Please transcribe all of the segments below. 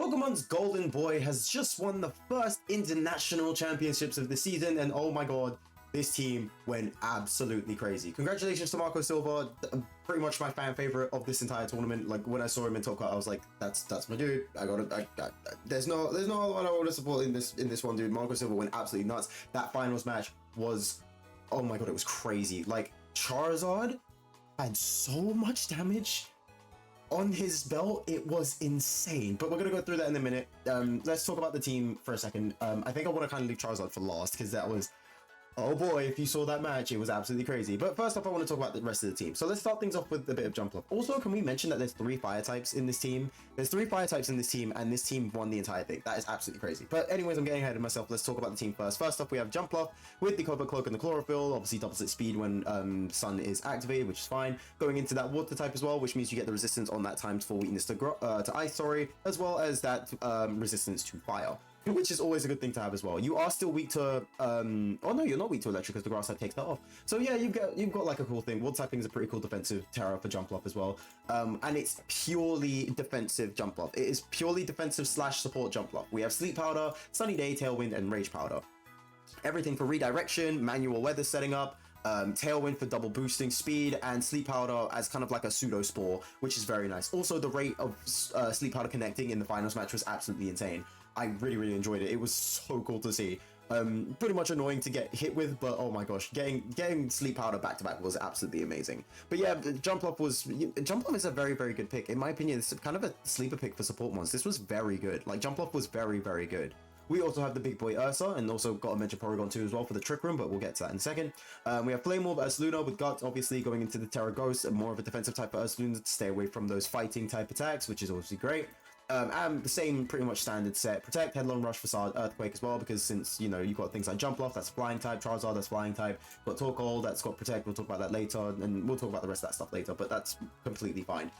Pokemon's Golden Boy has just won the first international championships of the season, and oh my god, this team went absolutely crazy. Congratulations to Marco Silva, pretty much my fan favorite of this entire tournament. Like when I saw him in Top Cut, I was like, that's my dude. There's no other one I want to support in this one, dude. Marco Silva went absolutely nuts. That finals match was, oh my god, it was crazy. Like Charizard had so much damage on his belt, it was insane. But we're gonna go through that in a minute. Let's talk about the team for a second. I think I want to kind of leave Charizard for last because that was, oh boy, if you saw that match, it was absolutely crazy. But first off, I want to talk about the rest of the team. So let's start things off with a bit of jump up. Also, can we mention that there's 3 fire types in this team? There's 3 fire types in this team, and this team won the entire thing. That is absolutely crazy. But anyways, I'm getting ahead of myself. Let's talk about the team first. First off, we have Jump Bluff with the Covert Cloak and the Chlorophyll. Obviously, doubles its speed when Sun is activated, which is fine. Going into that Water type as well, which means you get the resistance on that times 4 weakness to Ice, sorry, as well as that resistance to Fire, which is always a good thing to have as well. You are still weak to oh no, you're not weak to electric because the grass type takes that off. So yeah, you've got like a cool thing. Water typing is a pretty cool defensive terror for jump up as well. And it's purely defensive jump up. It is purely defensive / support jump up. We have Sleep Powder, Sunny Day, Tailwind, and Rage Powder. Everything for redirection, manual weather setting up, Tailwind for double boosting speed, and Sleep Powder as kind of like a pseudo spore, which is very nice. Also, the rate of Sleep Powder connecting in the finals match was absolutely insane. I really enjoyed it. It was so cool to see. Pretty much annoying to get hit with, but oh my gosh, getting Sleep Powder back to back was absolutely amazing. But yeah, Jump Up is a very good pick. In my opinion, it's kind of a sleeper pick for support ones. This was very good. Like Jump Up was very good. We also have the big boy Ursa, and also got to mention Porygon 2 as well for the Trick Room, but we'll get to that in a second. We have Flame Orb Ursaluna with Guts, obviously going into the Terra Ghost, more of a defensive type for Ursaluna to stay away from those fighting type attacks, which is obviously great. And the same pretty much standard set. Protect, Headlong Rush, Facade, Earthquake as well, because since, you know, you've got things like Jump Off, that's flying type, Charizard, that's flying type, you've got Torkoal, that's got Protect, we'll talk about that later, and we'll talk about the rest of that stuff later, but that's completely fine.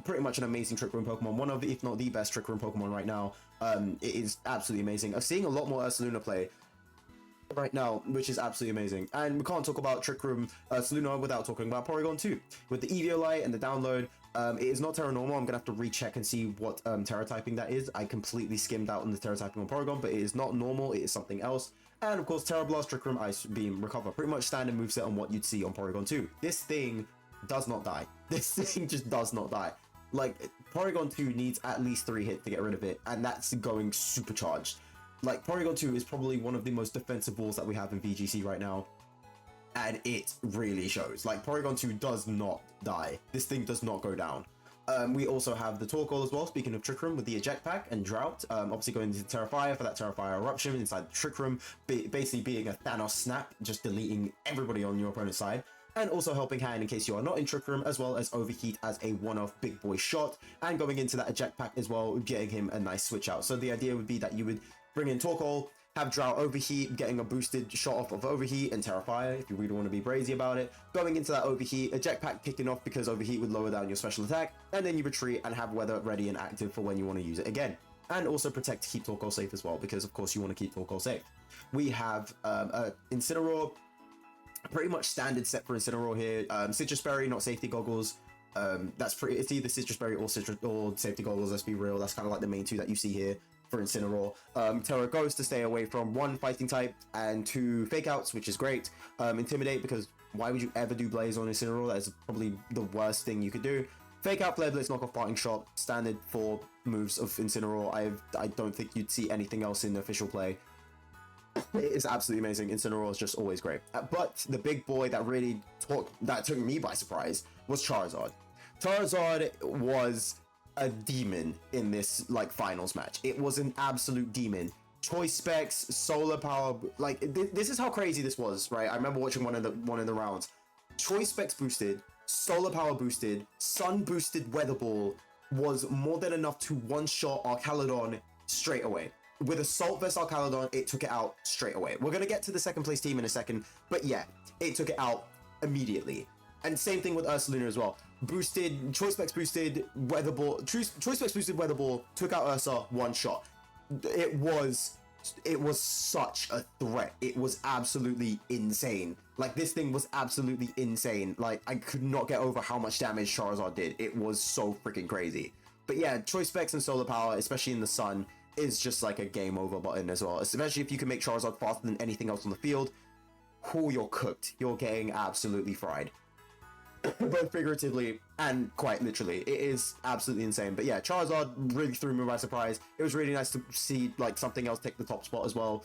Pretty much an amazing Trick Room Pokemon, one of the, if not the best Trick Room Pokemon right now. It is absolutely amazing. I'm seeing a lot more Ursaluna play right now, which is absolutely amazing. And we can't talk about Trick Room Ursaluna without talking about Porygon 2. With the Eviolite and the download, it is not Terra Normal. I'm gonna have to recheck and see what Terra typing that is. I completely skimmed out on the Terra typing on Porygon, but it is not normal, it is something else. And of course, Terra Blast, Trick Room, Ice Beam, Recover. Pretty much standard moveset on what you'd see on Porygon 2. This thing does not die. This thing just does not die. Like, Porygon 2 needs at least 3 hits to get rid of it, and that's going supercharged. Like, Porygon 2 is probably one of the most defensive balls that we have in VGC right now, and it really shows. Like, Porygon 2 does not die. This thing does not go down. We also have the Torkoal as well, speaking of Trick Room, with the Eject Pack and Drought. Obviously going into Terrafire for that Terrafire Eruption inside the Trick Room, basically being a Thanos Snap, just deleting everybody on your opponent's side. And also helping hand in case you are not in Trick Room, as well as Overheat as a one-off big boy shot, and going into that Eject Pack as well, getting him a nice switch out. So the idea would be that you would bring in Torkoal, have Drought Overheat, getting a boosted shot off of Overheat and Terrafire if you really want to be brazy about it. Going into that Overheat, Eject Pack kicking off because Overheat would lower down your special attack, and then you retreat and have Weather ready and active for when you want to use it again. And also Protect to keep Torkoal safe as well, because of course you want to keep Torkoal safe. We have Incineroar, pretty much standard set for Incineroar here. Citrus Berry, not Safety Goggles. That's pretty, it's either Citrus Berry or Safety Goggles, let's be real. That's kind of like the main two that you see here for Incineroar. Terra Ghost to stay away from 1 fighting type and 2 fake outs, which is great. Intimidate, because why would you ever do Blaze on Incineroar? That is probably the worst thing you could do. Fake out, Flare Blitz, knock off Parting Shot, standard for moves of Incineroar. I don't think you'd see anything else in the official play. It is absolutely amazing. Incineroar is just always great. But the big boy that really took me by surprise was Charizard. Charizard was a demon in this like finals match. It was an absolute demon. Choice specs, solar power, like this is how crazy this was, right? I remember watching one of the rounds. Choice specs boosted, solar power boosted, sun boosted Weather Ball was more than enough to one-shot Archaludon straight away. With Assault Vest Archaludon, it took it out straight away. We're gonna get to the second place team in a second, but yeah, it took it out immediately. And same thing with Ursaluna as well. Boosted, Choice Specs boosted, Weather Ball, Choice Specs boosted Weather Ball, took out Ursa, one shot. It was such a threat. It was absolutely insane. Like, this thing was absolutely insane. Like, I could not get over how much damage Charizard did. It was so freaking crazy. But yeah, choice specs and solar power, especially in the sun, is just like a game over button as well. Especially if you can make Charizard faster than anything else on the field. Oh, you're cooked. You're getting absolutely fried. Both figuratively and quite literally. It is absolutely insane. But yeah, Charizard really threw me by surprise. It was really nice to see like something else take the top spot as well.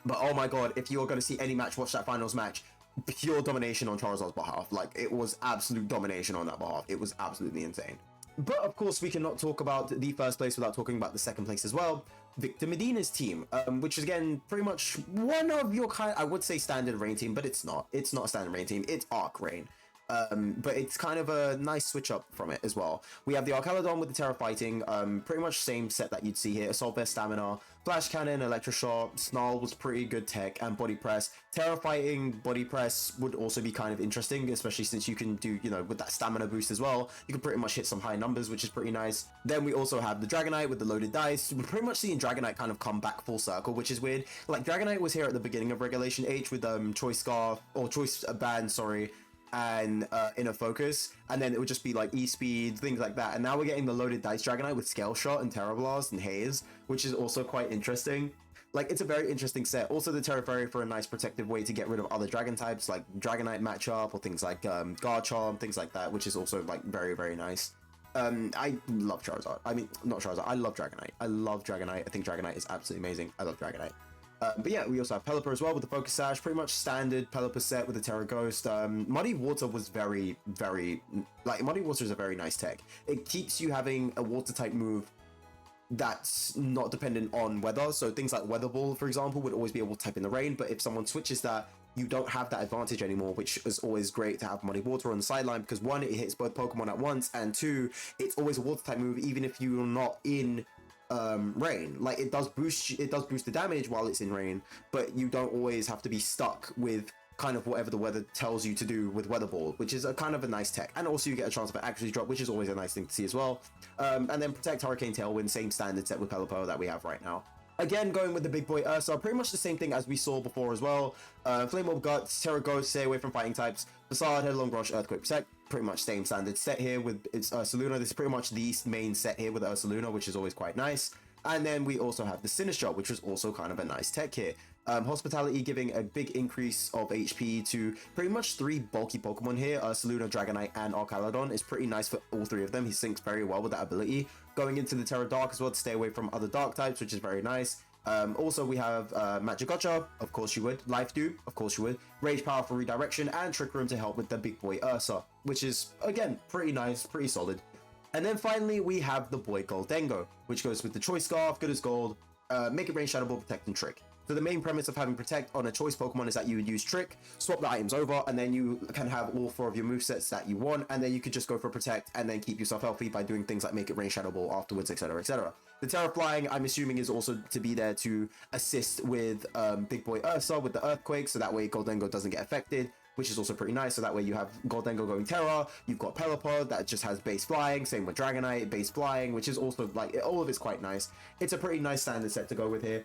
But oh my god, if you're going to see any match, watch that finals match. Pure domination on Charizard's behalf. Like, it was absolute domination on that behalf. It was absolutely insane. But of course, we cannot talk about the first place without talking about the second place as well. Victor Medina's team, which is again pretty much one of your kind, I would say standard rain team, but it's not. It's not a standard rain team. It's Arc Rain. But it's kind of a nice switch up from it as well. We have the Archaludon with the Terra Fighting, pretty much same set that you'd see here. Assault Vest, Stamina, Flash Cannon, Electroshock, Snarl was pretty good tech, and Body Press. Terra Fighting, Body Press would also be kind of interesting, especially since you can do, you know, with that Stamina boost as well, you can pretty much hit some high numbers, which is pretty nice. Then we also have the Dragonite with the loaded dice. We're pretty much seeing Dragonite kind of come back full circle, which is weird. Like, Dragonite was here at the beginning of Regulation H with Choice Scarf, or Choice Band, sorry, and Inner Focus, and then it would just be like E-Speed, things like that. And now we're getting the loaded dice Dragonite with Scale Shot and Terra Blast and Haze, which is also quite interesting. Like, it's a very interesting set. Also the Terra Fairy for a nice protective way to get rid of other dragon types like Dragonite matchup or things like Garchomp, things like that, which is also like very, very nice. I love Charizard. I mean, not Charizard, I love Dragonite. I love Dragonite. I think Dragonite is absolutely amazing. I love Dragonite. But yeah, we also have Pelipper as well with the Focus Sash, pretty much standard Pelipper set with the Terra Ghost. Muddy Water was very, like, Muddy Water is a very nice tech. It keeps you having a water type move that's not dependent on weather. So things like Weather Ball, for example, would always be able to type in the rain, but if someone switches that, you don't have that advantage anymore, which is always great to have Muddy Water on the sideline, because one, it hits both Pokemon at once, and two, it's always a water type move even if you're not in rain. Like, it does boost the damage while it's in rain, but you don't always have to be stuck with kind of whatever the weather tells you to do with Weather Ball, which is a kind of a nice tech. And also you get a chance of an accuracy drop, which is always a nice thing to see as well. And then Protect, Hurricane, Tailwind, same standard set with Pelipper that we have right now. Again, going with the big boy Ursa, pretty much the same thing as we saw before as well. Flame Orb Guts, Terra Ghost, stay away from fighting types. Facade, Headlong Rush, Earthquake, Protect. Pretty much same standard set here with its Ursaluna. This is pretty much the main set here with Ursaluna, which is always quite nice. And then we also have the Sinistcha, which was also kind of a nice tech here. Hospitality giving a big increase of HP to pretty much 3 bulky Pokemon here. Ursaluna, Dragonite, and Archaludon is pretty nice for all 3 of them. He syncs very well with that ability. Going into the Terra Dark as well to stay away from other dark types, which is very nice. Also, we have Magic Gotcha, of course you would. Life Dew, of course you would. Rage Power for redirection, and Trick Room to help with the big boy Ursa, which is, again, pretty nice, pretty solid. And then finally, we have the boy Goldengo, which goes with the Choice Scarf, Good as Gold, Make It Rain, Shadow Ball, Protect, and Trick. So the main premise of having Protect on a Choice Pokemon is that you would use Trick, swap the items over, and then you can have all 4 of your movesets that you want, and then you could just go for Protect and then keep yourself healthy by doing things like Make It Rain, Shadow Ball afterwards, etc, etc. The Terra Flying, I'm assuming, is also to be there to assist with Big Boy Ursa with the Earthquake, so that way Goldengo doesn't get affected, which is also pretty nice. So that way you have Goldengo going Terra, you've got Pelipper that just has base flying, same with Dragonite, base flying, which is also, like, all of it's quite nice. It's a pretty nice standard set to go with here.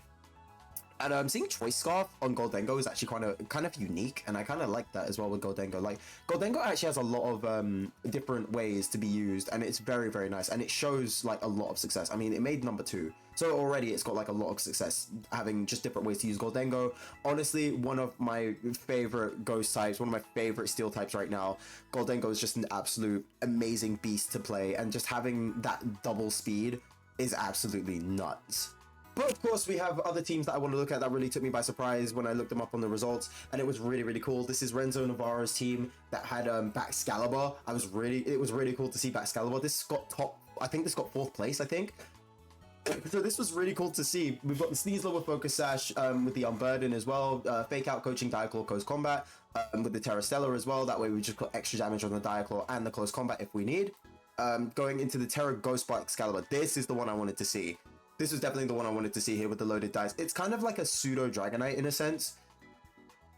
And seeing Choice Scarf on Goldengo is actually kind of unique, and I kind of like that as well with Goldengo. Like, Goldengo actually has a lot of different ways to be used, and it's very, very nice, and it shows like a lot of success. I mean, it made number 2, so already it's got like a lot of success having just different ways to use Goldengo. Honestly, one of my favorite ghost types, one of my favorite steel types right now. Goldengo is just an absolute amazing beast to play, and just having that double speed is absolutely nuts. But of course, we have other teams that I want to look at that really took me by surprise when I looked them up on the results, and it was really, really cool. This is Renzo Navarro's team that had Baxcalibur. It was really cool to see Baxcalibur. This got I think this got 4th place, I think. So this was really cool to see. We've got the Sneasler with Focus Sash, with the Unburden as well, Fake Out Coaching, Diaclaw, Close Combat, with the Terra Stellar as well. That way we just got extra damage on the Diaclaw and the Close Combat if we need. Going into the Terra Ghost by Excalibur, this is the one I wanted to see. This was definitely the one I wanted to see here with the loaded dice. It's kind of like a pseudo Dragonite in a sense,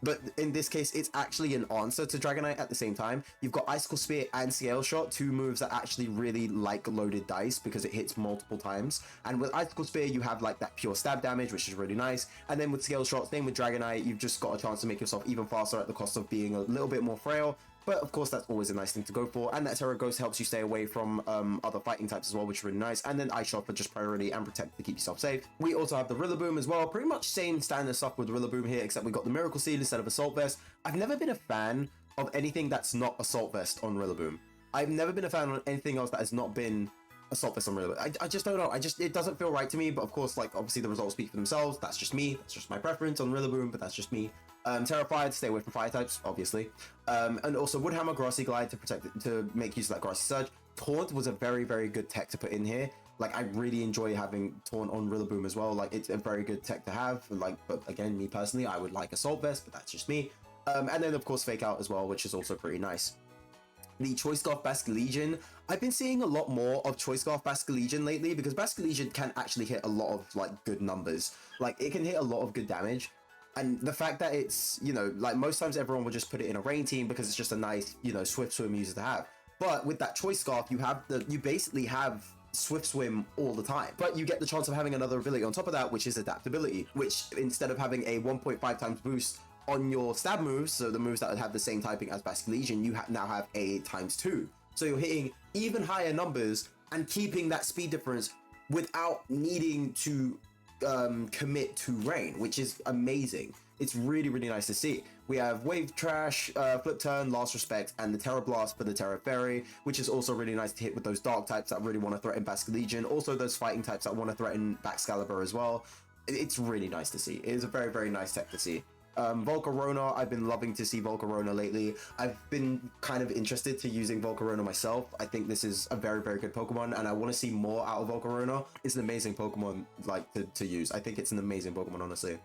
but in this case, it's actually an answer to Dragonite at the same time. You've got Icicle Spear and Scale Shot, 2 moves that actually really like loaded dice because it hits multiple times. And with Icicle Spear, you have like that pure stab damage, which is really nice. And then with Scale Shot, same with Dragonite, you've just got a chance to make yourself even faster at the cost of being a little bit more frail. but of course that's always a nice thing to go for. And that Terra Ghost helps you stay away from other fighting types as well, which is really nice. And then Ice Shot for just priority and protect to keep yourself safe. We also have the Rillaboom as well, pretty much same standard stuff with Rillaboom here, except we got the Miracle Seed instead of Assault Vest. I've never been a fan of anything that's not Assault Vest on Rillaboom. I've never been a fan of anything else that has not been Assault Vest on Rillaboom. I just don't know. It doesn't feel right to me, but of course, like, obviously the results speak for themselves. That's just me. That's just my preference on Rillaboom, but that's just me. Terrified, stay away from fire types, obviously. And also Woodhammer, Grassy Glide to protect it, to make use of that Grassy Surge. Taunt was a very, very good tech to put in here. Like, I really enjoy having Taunt on Rillaboom as well. Like, it's a very good tech to have. Like, but again, me personally, I would like Assault Vest, but that's just me. And then, of course, Fake Out as well, which is also pretty nice. The Choice Scarf Basculegion. I've been seeing a lot more of Choice Scarf Basculegion lately because Basculegion can actually hit a lot of, like, good numbers. Like, it can hit a lot of good damage. And the fact that it's, you know, like, most times everyone will just put it in a rain team because it's just a nice, you know, Swift Swim user to have. But with that Choice Scarf, you basically have Swift Swim all the time, but you get the chance of having another ability on top of that, which is adaptability, which instead of having a 1.5 times boost on your stab moves, so the moves that would have the same typing as Basculegion, you now have a ×2. So you're hitting even higher numbers and keeping that speed difference without needing to commit to rain, which is amazing. It's really, really nice to see. We have Wave Trash, Flip Turn, Last Respect, and the Terra Blast for the Terra Fairy, which is also really nice to hit with those dark types that really want to threaten Basculegion. Also those fighting types that want to threaten Baxcalibur as well. It's really nice to see. It is a very, very nice tech to see. Volcarona, I've been loving to see Volcarona lately. I've been kind of interested to using Volcarona myself. I think this is a very, very good Pokemon, and I want to see more out of Volcarona. It's an amazing Pokemon, like, to use. I think it's an amazing Pokemon, honestly.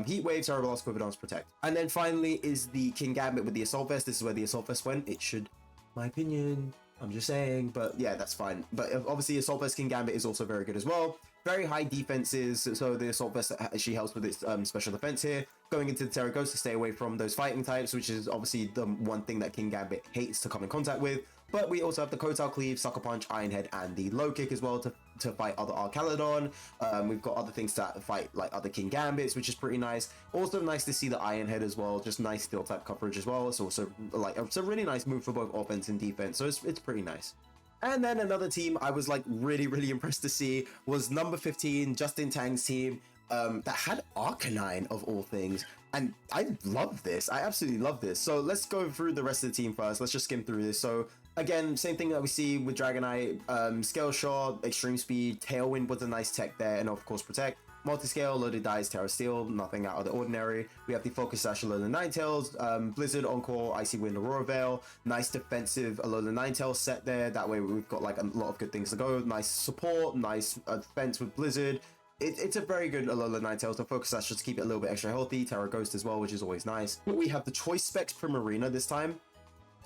Heat Wave, Terra Blast, Quiver Dance, Protect. And then finally is the King Gambit with the Assault Vest. This is where the Assault Vest went. It should, my opinion, I'm just saying, but yeah, that's fine. But obviously Assault Vest King Gambit is also very good as well. Very high defenses, so the Assault Vest actually helps with its special defense here. Going into the Terra Ghost to stay away from those fighting types, which is obviously the one thing that King Gambit hates to come in contact with. But we also have the Kotal Cleave, Sucker Punch, Iron Head, and the Low Kick as well to fight other Arcaludon. We've got other things to fight, like other King Gambits, which is pretty nice. Also nice to see the Iron Head as well, just nice steel type coverage as well. It's also like it's a really nice move for both offense and defense, so it's pretty nice. And then another team I was like really, really impressed to see was number 15, Justin Tang's team, that had Arcanine of all things. And I love this. I absolutely love this. So let's go through the rest of the team first. Let's just skim through this. So again, same thing that we see with Dragonite, Scale Shot, Extreme Speed, Tailwind was a nice tech there, and of course Protect. Multi-Scale, Loaded Dice, Terra Steel, nothing out of the ordinary. We have the Focus Sash, Alola Ninetales, Blizzard, Encore, Icy Wind, Aurora Veil. Nice defensive Alola Ninetales set there. That way we've got like a lot of good things to go. Nice support, nice defense with Blizzard. It's a very good Alola Ninetales. The Focus Sash just keep it a little bit extra healthy. Terra Ghost as well, which is always nice. But we have the Choice Specs Primarina this time.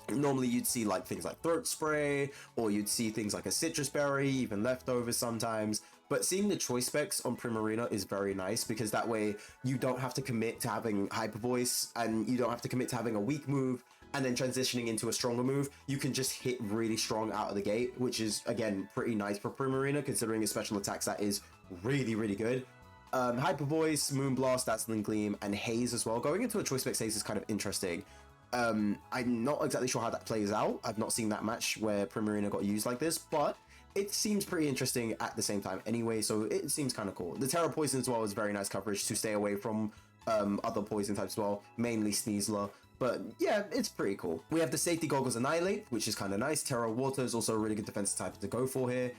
Normally you'd see like things like Throat Spray, or you'd see things like a Citrus Berry, even Leftovers sometimes. But seeing the Choice Specs on Primarina is very nice because that way you don't have to commit to having Hyper Voice, and you don't have to commit to having a weak move and then transitioning into a stronger move. You can just hit really strong out of the gate, which is again pretty nice for Primarina considering its special attacks that is really, really good. Hyper Voice, Moonblast, Dazzling Gleam, and Haze as well. Going into a Choice Specs Haze is kind of interesting. I'm not exactly sure how that plays out. I've not seen that match where Primarina got used like this, but it seems pretty interesting at the same time anyway, so it seems kind of cool. The Terra Poison as well is very nice coverage to stay away from other poison types as well, mainly Sneasler. But yeah, it's pretty cool. We have the Safety Goggles Annihilate, which is kind of nice. Terra Water is also a really good defensive type to go for here.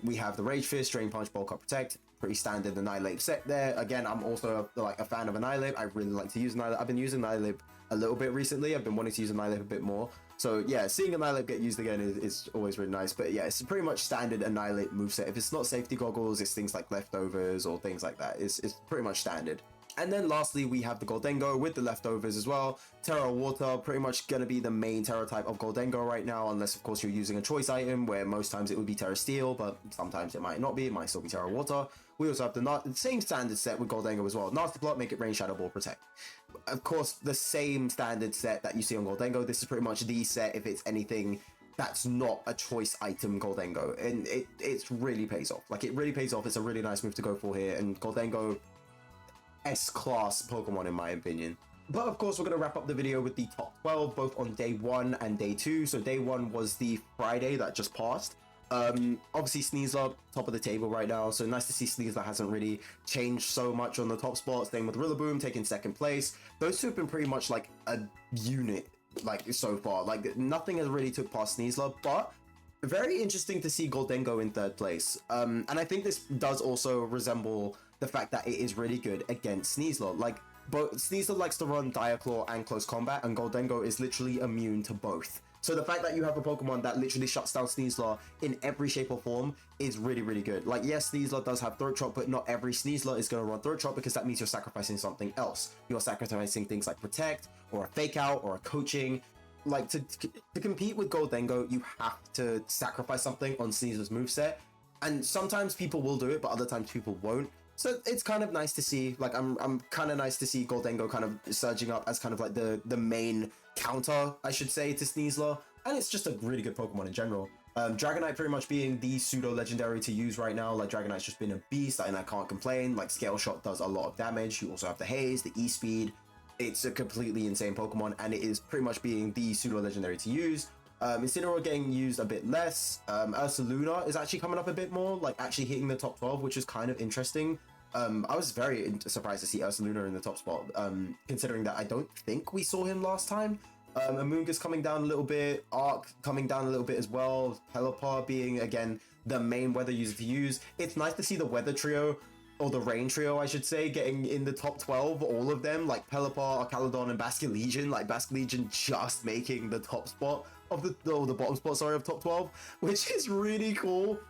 We have the Rage Fist, Drain Punch, Bulk Up, Protect. Pretty standard Annihilate set there. Again, I'm also a fan of Annihilate. I really like to use Annihilate. I've been using Annihilate a little bit recently. I've been wanting to use Annihilate a bit more. So yeah, seeing Annihilate get used again is always really nice. But yeah, it's pretty much standard Annihilate moveset. If it's not Safety Goggles, it's things like Leftovers or things like that. It's pretty much standard. And then lastly, we have the Goldengo with the Leftovers as well. Terra Water, pretty much going to be the main Terra type of Goldengo right now, unless of course you're using a choice item, where most times it would be Terra Steel, but sometimes it might not be. It might still be Terra Water. We also have the same standard set with Goldengo as well. Nasty Plot, Make It Rain, Shadow Ball, Protect. Of course, the same standard set that you see on Goldengo. This is pretty much the set if it's anything that's not a choice item Goldengo. And it really pays off. Like, it really pays off. It's a really nice move to go for here. And Goldengo, S-class Pokemon in my opinion. But of course, we're going to wrap up the video with the top 12, both on day 1 and day 2. So day 1 was the Friday that just passed. Obviously Sneasler top of the table right now, so nice to see Sneasler hasn't really changed so much on the top spot. Same with Rillaboom taking second place. Those two have been pretty much like a unit, like so far. Like nothing has really took past Sneasler, but very interesting to see Goldengo in third place. And I think this does also resemble the fact that it is really good against Sneasler. Like, but Sneasler likes to run Diaclaw and Close Combat, and Goldengo is literally immune to both. So the fact that you have a Pokemon that literally shuts down Sneasler in every shape or form is really, really good. Like, yes, Sneasler does have Throat Chop, but not every Sneasler is going to run Throat Chop, because that means you're sacrificing something else. You're sacrificing things like Protect, or a Fake Out, or a Coaching. Like, to compete with Goldengo, you have to sacrifice something on Sneasler's moveset. And sometimes people will do it, but other times people won't. So it's kind of nice to see, like, I'm kind of nice to see Goldengo kind of surging up as kind of like the main counter, I should say, to Sneasler. And it's just a really good Pokemon in general. Dragonite pretty much being the pseudo-legendary to use right now. Like, Dragonite's just been a beast, and I can't complain. Like, Scale Shot does a lot of damage. You also have the Haze, the E-Speed. It's a completely insane Pokemon, and it is pretty much being the pseudo-legendary to use. Incineroar getting used a bit less. Ursaluna is actually coming up a bit more, like actually hitting the top 12, which is kind of interesting. I was very surprised to see Ursaluna in the top spot, considering that I don't think we saw him last time. Amoonguss coming down a little bit, Arc coming down a little bit as well, Pelipper being, again, the main weather user to use. It's nice to see the weather trio, or the rain trio, I should say, getting in the top 12, all of them, like Pelipper, Arcaludon, and Basculegion. Like, Basculegion just making the top spot of the bottom spot, sorry, of top 12, which is really cool.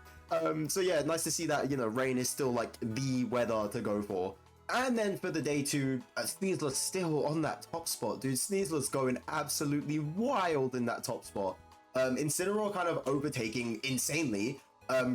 So yeah, nice to see that, you know, rain is still like the weather to go for. And then for the day 2, Sneasler's still on that top spot, dude. Sneasler's going absolutely wild in that top spot. Incineroar kind of overtaking insanely,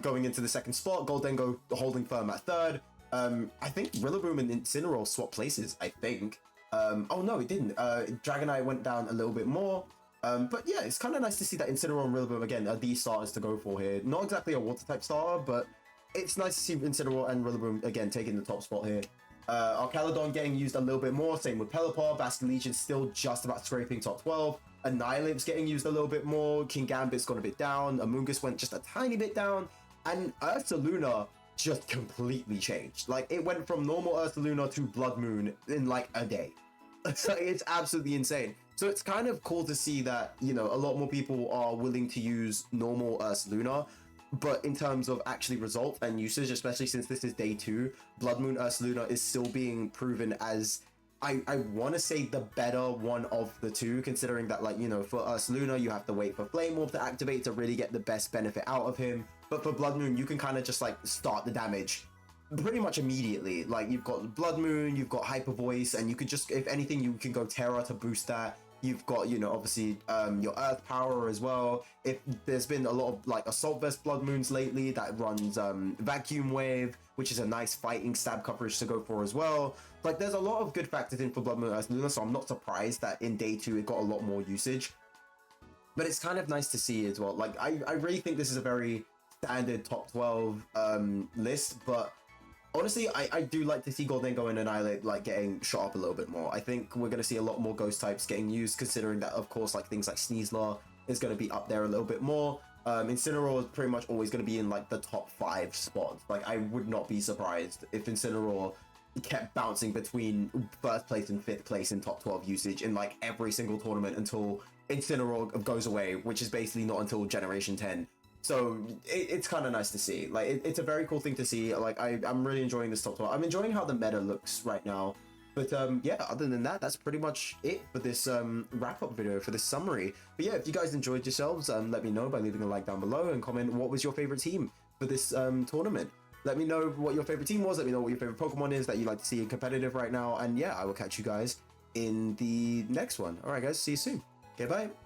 going into the second spot. Goldengo holding firm at third. I think Rillaboom and Incineroar swapped places, I think. Oh no, it didn't. Dragonite went down a little bit more. But yeah, it's kind of nice to see that Incineroar and Rillaboom, again, are the starters to go for here. Not exactly a water-type starter, but it's nice to see Incineroar and Rillaboom, again, taking the top spot here. Arcaludon getting used a little bit more, same with Pelipper. Basculegion still just about scraping top 12. Annihilape's getting used a little bit more. Kingambit's got a bit down. Amoonguss went just a tiny bit down. And Ursaluna just completely changed. Like, it went from normal Ursaluna to Blood Moon in like a day. It's absolutely insane. So it's kind of cool to see that, you know, a lot more people are willing to use normal Ursaluna, but in terms of actually result and usage, especially since this is day 2, Blood Moon Ursaluna is still being proven as, I want to say, the better one of the two, considering that, like, you know, for Ursaluna, you have to wait for Flame Orb to activate to really get the best benefit out of him. But for Blood Moon, you can kind of just, like, start the damage pretty much immediately. Like, you've got Blood Moon, you've got Hyper Voice, and you could just, if anything, you can go Terra to boost that. You've got, you know, obviously your Earth Power as well. If there's been a lot of like Assault Vest Blood Moons lately that runs Vacuum Wave, which is a nice fighting stab coverage to go for as well. Like, there's a lot of good factors in for Blood Moon Ursaluna, so I'm not surprised that in day 2 it got a lot more usage. But it's kind of nice to see as well. Like, I really think this is a very standard top 12 list, but honestly, I do like to see Goldengo and Annihilate like getting shot up a little bit more. I think we're going to see a lot more ghost types getting used, considering that, of course, like things like Sneasler is going to be up there a little bit more. Incineroar is pretty much always going to be in like the top 5 spots. Like, I would not be surprised if Incineroar kept bouncing between 1st place and 5th place in top 12 usage in like every single tournament until Incineroar goes away, which is basically not until Generation 10. So it's kind of nice to see. Like, it's a very cool thing to see. Like, I'm really enjoying this top 12. I'm enjoying how the meta looks right now. But yeah, other than that, that's pretty much it for this wrap-up video, for this summary. But yeah, if you guys enjoyed yourselves, let me know by leaving a like down below and comment what was your favorite team for this tournament. Let me know what your favorite team was. Let me know what your favorite Pokemon is that you like to see in competitive right now. And yeah, I will catch you guys in the next one. All right, guys, see you soon. Okay, bye.